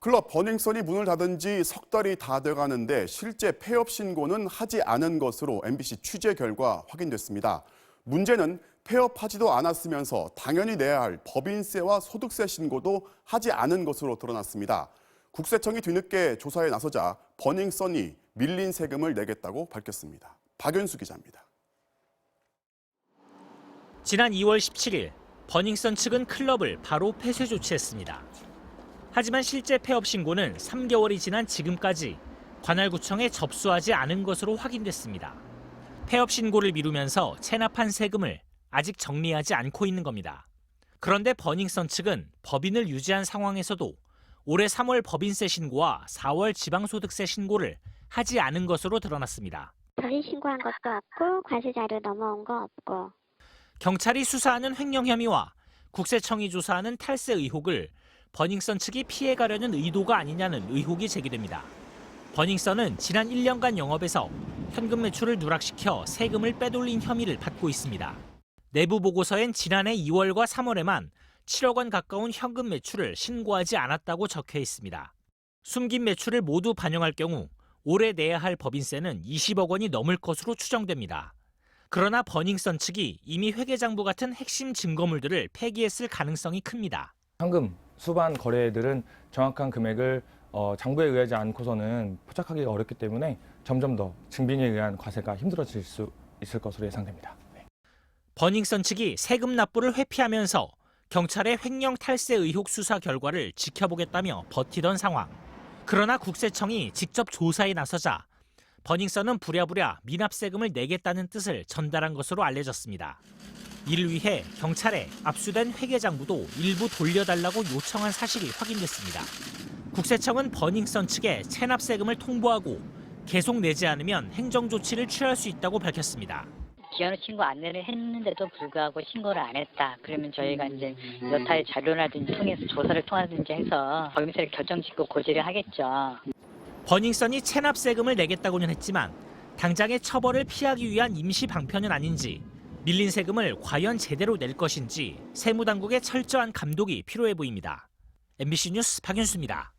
클럽 버닝썬이 문을 닫은 지 석 달이 다 돼가는데 실제 폐업 신고는 하지 않은 것으로 MBC 취재 결과 확인됐습니다. 문제는 폐업하지도 않았으면서 당연히 내야 할 법인세와 소득세 신고도 하지 않은 것으로 드러났습니다. 국세청이 뒤늦게 조사에 나서자 버닝썬이 밀린 세금을 내겠다고 밝혔습니다. 박윤수 기자입니다. 지난 2월 17일 버닝썬 측은 클럽을 바로 폐쇄 조치했습니다. 하지만 실제 폐업 신고는 3개월이 지난 지금까지 관할구청에 접수하지 않은 것으로 확인됐습니다. 폐업 신고를 미루면서 체납한 세금을 아직 정리하지 않고 있는 겁니다. 그런데 버닝썬 측은 법인을 유지한 상황에서도 올해 3월 법인세 신고와 4월 지방소득세 신고를 하지 않은 것으로 드러났습니다. 법인 신고한 것도 없고 과세자료 넘어온 거 없고. 경찰이 수사하는 횡령 혐의와 국세청이 조사하는 탈세 의혹을 버닝썬 측이 피해가려는 의도가 아니냐는 의혹이 제기됩니다. 버닝썬은 지난 1년간 영업에서 현금 매출을 누락시켜 세금을 빼돌린 혐의를 받고 있습니다. 내부 보고서엔 지난해 2월과 3월에만 7억 원 가까운 현금 매출을 신고하지 않았다고 적혀 있습니다. 숨긴 매출을 모두 반영할 경우 올해 내야 할 법인세는 20억 원이 넘을 것으로 추정됩니다. 그러나 버닝썬 측이 이미 회계장부 같은 핵심 증거물들을 폐기했을 가능성이 큽니다. 현금 수반 거래들은 정확한 금액을 장부에 의하지 않고서는 포착하기가 어렵기 때문에 점점 더 증빙에 의한 과세가 힘들어질 수 있을 것으로 예상됩니다. 네. 버닝썬 측이 세금 납부를 회피하면서 경찰의 횡령 탈세 의혹 수사 결과를 지켜보겠다며 버티던 상황. 그러나 국세청이 직접 조사에 나서자 버닝썬은 부랴부랴 미납세금을 내겠다는 뜻을 전달한 것으로 알려졌습니다. 이를 위해 경찰에 압수된 회계장부도 일부 돌려달라고 요청한 사실이 확인됐습니다. 국세청은 버닝썬 측에 체납세금을 통보하고 계속 내지 않으면 행정조치를 취할 수 있다고 밝혔습니다. 기한후 신고 안내를 했는데도 불구하고 신고를 안 했다. 그러면 저희가 이제 여타의 자료라든지 통해서 조사를 통하든지 해서 법인세를 결정짓고 고지를 하겠죠. 버닝썬이 체납세금을 내겠다고는 했지만 당장의 처벌을 피하기 위한 임시 방편은 아닌지 밀린 세금을 과연 제대로 낼 것인지 세무당국의 철저한 감독이 필요해 보입니다. MBC 뉴스 박윤수입니다.